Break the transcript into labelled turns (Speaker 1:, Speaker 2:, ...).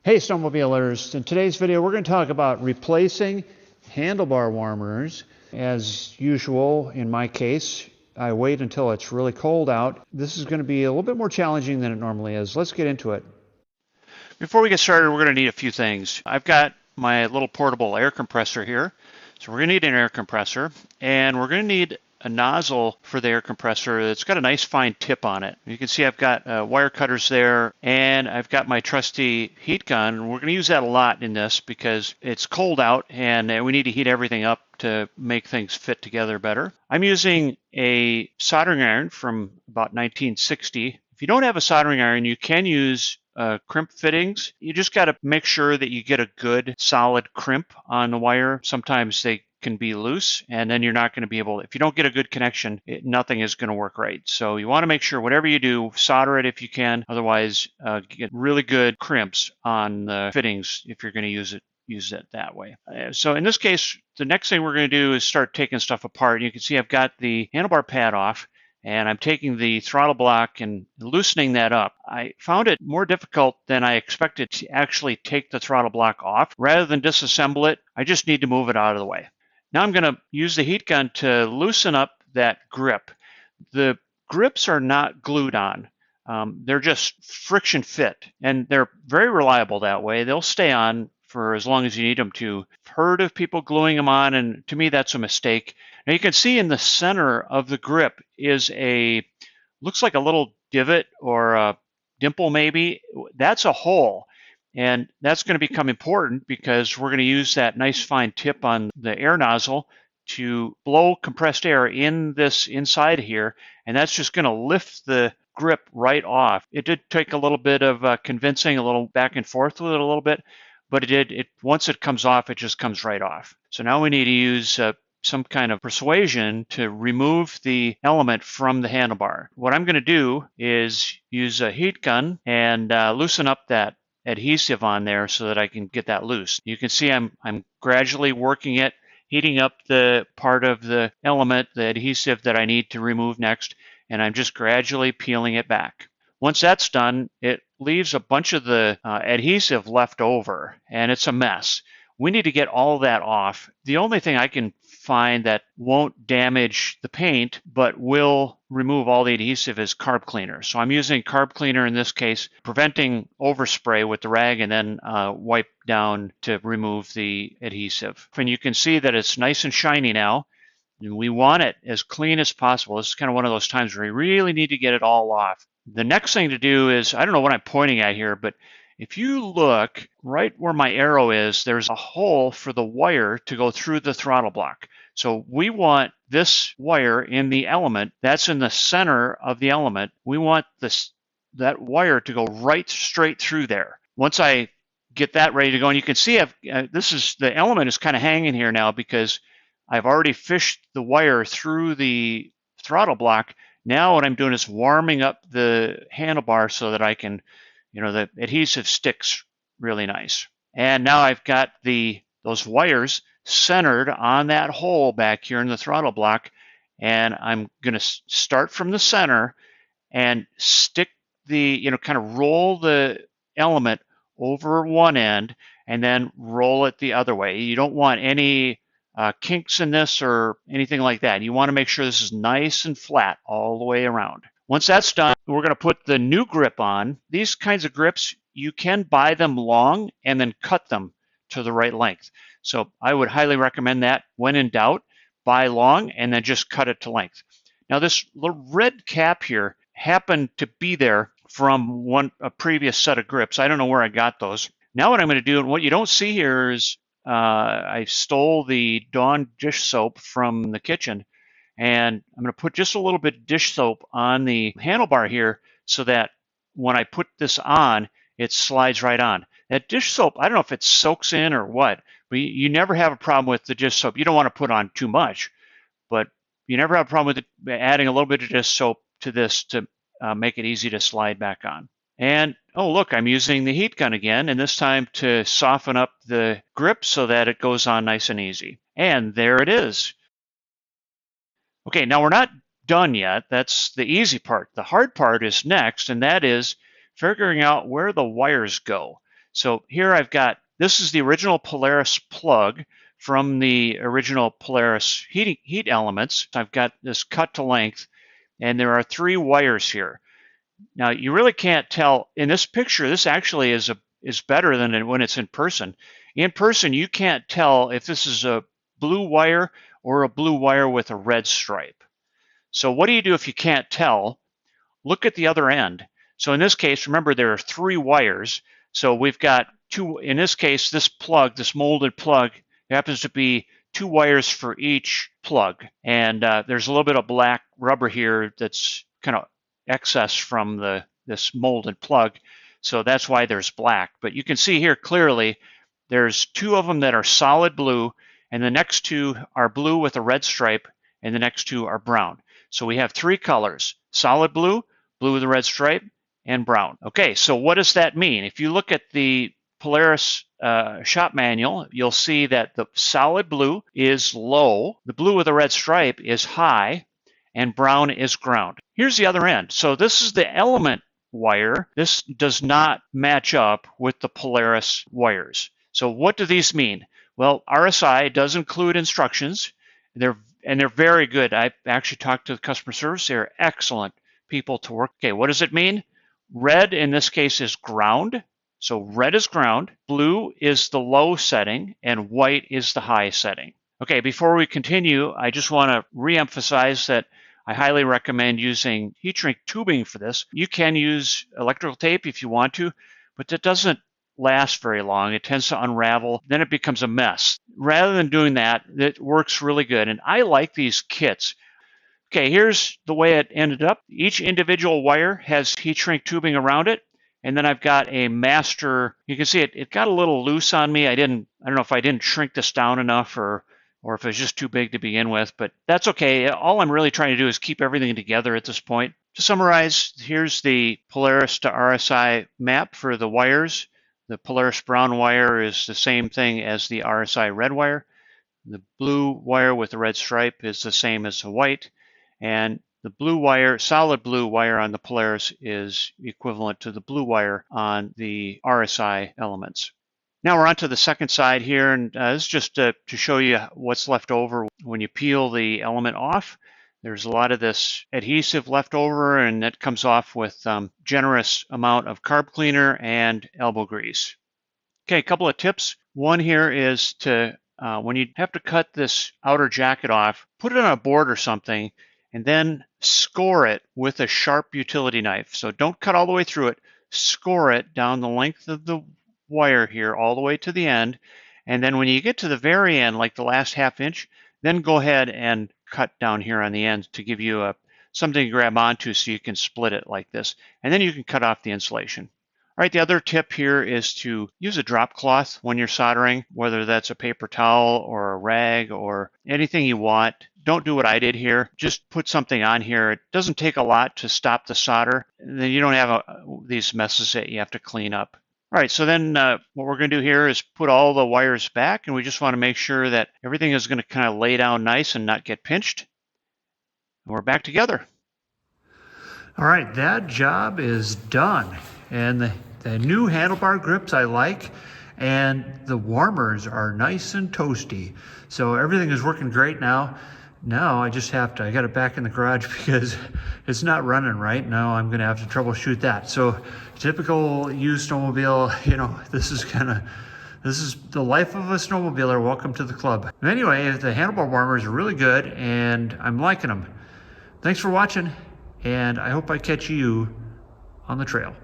Speaker 1: Hey snowmobilers, in today's video we're going to talk about replacing handlebar warmers. As usual, in my case, I wait until it's really cold out. This is going to be a little bit more challenging than it normally is. Let's get into it. Before we get started, we're going to need a few things. I've got my little portable air compressor here. So we're going to need an air compressor, and we're going to need a nozzle for the air compressor that's got a nice fine tip on it. You can see I've got wire cutters there, and I've got my trusty heat gun. We're going to use that a lot in this because it's cold out and we need to heat everything up to make things fit together better. I'm using a soldering iron from about 1960. If you don't have a soldering iron, you can use crimp fittings. You just got to make sure that you get a good solid crimp on the wire. Sometimes they can be loose, and then you're not going to be able, if you don't get a good connection, nothing is going to work right. So you want to make sure whatever you do, solder it if you can. Otherwise, get really good crimps on the fittings if you're going to use it that way. So in this case, the next thing we're going to do is start taking stuff apart. You can see I've got the handlebar pad off, and I'm taking the throttle block and loosening that up. I found it more difficult than I expected to actually take the throttle block off. Rather than disassemble it, I just need to move it out of the way. Now I'm going to use the heat gun to loosen up that grip. The grips are not glued on. They're just friction fit, and they're very reliable that way. They'll stay on for as long as you need them to. I've heard of people gluing them on, and to me that's a mistake. Now you can see in the center of the grip is looks like a little divot or a dimple maybe. That's a hole. And that's going to become important because we're going to use that nice fine tip on the air nozzle to blow compressed air in this inside here, and that's just going to lift the grip right off. It did take a little bit of convincing, a little back and forth with it a little bit, but once it comes off, it just comes right off. So now we need to use some kind of persuasion to remove the element from the handlebar. What I'm going to do is use a heat gun and loosen up that adhesive on there so that I can get that loose. You can see I'm gradually working it, heating up the part of the element, the adhesive that I need to remove next, and I'm just gradually peeling it back. Once that's done, it leaves a bunch of the adhesive left over, and it's a mess. We need to get all that off. The only thing I can find that won't damage the paint but will remove all the adhesive is carb cleaner. So I'm using carb cleaner in this case, preventing overspray with the rag and then wipe down to remove the adhesive. And you can see that it's nice and shiny now, and we want it as clean as possible. This is kind of one of those times where we really need to get it all off. The next thing to do is, I don't know what I'm pointing at here, but if you look right where my arrow is, there's a hole for the wire to go through the throttle block. So we want this wire in the element, that's in the center of the element. We want that wire to go right straight through there. Once I get that ready to go, and you can see the element is kind of hanging here now because I've already fished the wire through the throttle block. Now what I'm doing is warming up the handlebar so that I can, the adhesive sticks really nice. And now I've got those wires centered on that hole back here in the throttle block, and I'm going to start from the center and stick kind of roll the element over one end and then roll it the other way. You don't want any kinks in this or anything like that. You want to make sure this is nice and flat all the way around. Once that's done, we're going to put the new grip on. These kinds of grips, you can buy them long and then cut them to the right length. So I would highly recommend that. When in doubt, buy long and then just cut it to length. Now this little red cap here happened to be there from a previous set of grips. I don't know where I got those. Now what I'm going to do, and what you don't see here is I stole the Dawn dish soap from the kitchen, and I'm going to put just a little bit of dish soap on the handlebar here so that when I put this on, it slides right on. That dish soap, I don't know if it soaks in or what, but you never have a problem with the dish soap. You don't want to put on too much, but you never have a problem with adding a little bit of dish soap to this to make it easy to slide back on. And oh look, I'm using the heat gun again, and this time to soften up the grip so that it goes on nice and easy. And there it is. Okay, now we're not done yet. That's the easy part. The hard part is next, and that is figuring out where the wires go. So here I've got, this is the original Polaris plug from the original Polaris heat elements. I've got this cut to length, and there are 3 wires here. Now you really can't tell in this picture. This actually is better than when it's in person. In person, you can't tell if this is a blue wire or a blue wire with a red stripe. So what do you do if you can't tell? Look at the other end. So in this case, remember there are 3 wires. So we've got 2, in this case, this plug, this molded plug, happens to be 2 wires for each plug. And there's a little bit of black rubber here that's kind of excess from this molded plug. So that's why there's black. But you can see here clearly there's 2 of them that are solid blue, and the next 2 are blue with a red stripe, and the next 2 are brown. So we have 3 colors: solid blue, blue with a red stripe, and brown. Okay, so what does that mean? If you look at the Polaris shop manual, you'll see that the solid blue is low, the blue with a red stripe is high, and brown is ground. Here's the other end. So this is the element wire. This does not match up with the Polaris wires. So what do these mean? Well, RSI does include instructions. They're very good. I actually talked to the customer service. They're excellent people to work. Okay, what does it mean? Red in this case is ground. So red is ground, blue is the low setting, and white is the high setting. Okay, before we continue, I just want to re-emphasize that I highly recommend using heat shrink tubing for this. You can use electrical tape if you want to, but that doesn't last very long. It tends to unravel, then it becomes a mess. Rather than doing that, it works really good, and I like these kits. Okay, here's the way it ended up. Each individual wire has heat shrink tubing around it, and then I've got a master. You can see it got a little loose on me. I don't know if I didn't shrink this down enough or if it was just too big to begin with, but that's okay. All I'm really trying to do is keep everything together at this point. To summarize, here's the Polaris to RSI map for the wires. The Polaris brown wire is the same thing as the RSI red wire. The blue wire with the red stripe is the same as the white. And the blue wire, solid blue wire on the Polaris is equivalent to the blue wire on the RSI elements. Now we're on to the second side here, and this is just to show you what's left over when you peel the element off. There's a lot of this adhesive left over, and that comes off with generous amount of carb cleaner and elbow grease. Okay, a couple of tips. One here is to, when you have to cut this outer jacket off, put it on a board or something, and then score it with a sharp utility knife. So don't cut all the way through it. Score it down the length of the wire here all the way to the end. And then when you get to the very end, like the last ½ inch, then go ahead and cut down here on the end to give you something to grab onto so you can split it like this. And then you can cut off the insulation. All right, the other tip here is to use a drop cloth when you're soldering, whether that's a paper towel or a rag or anything you want. Don't do what I did here. Just put something on here. It doesn't take a lot to stop the solder. And then you don't have these messes that you have to clean up. All right, so then what we're going to do here is put all the wires back, and we just want to make sure that everything is going to kind of lay down nice and not get pinched. And we're back together. All right, that job is done. And the new handlebar grips I like, and the warmers are nice and toasty. So everything is working great now. Now I just have to, I got it back in the garage because it's not running right. Now I'm going to have to troubleshoot that. So typical used snowmobile, you know, this is the life of a snowmobiler. Welcome to the club. Anyway, the handlebar warmers are really good and I'm liking them. Thanks for watching, and I hope I catch you on the trail.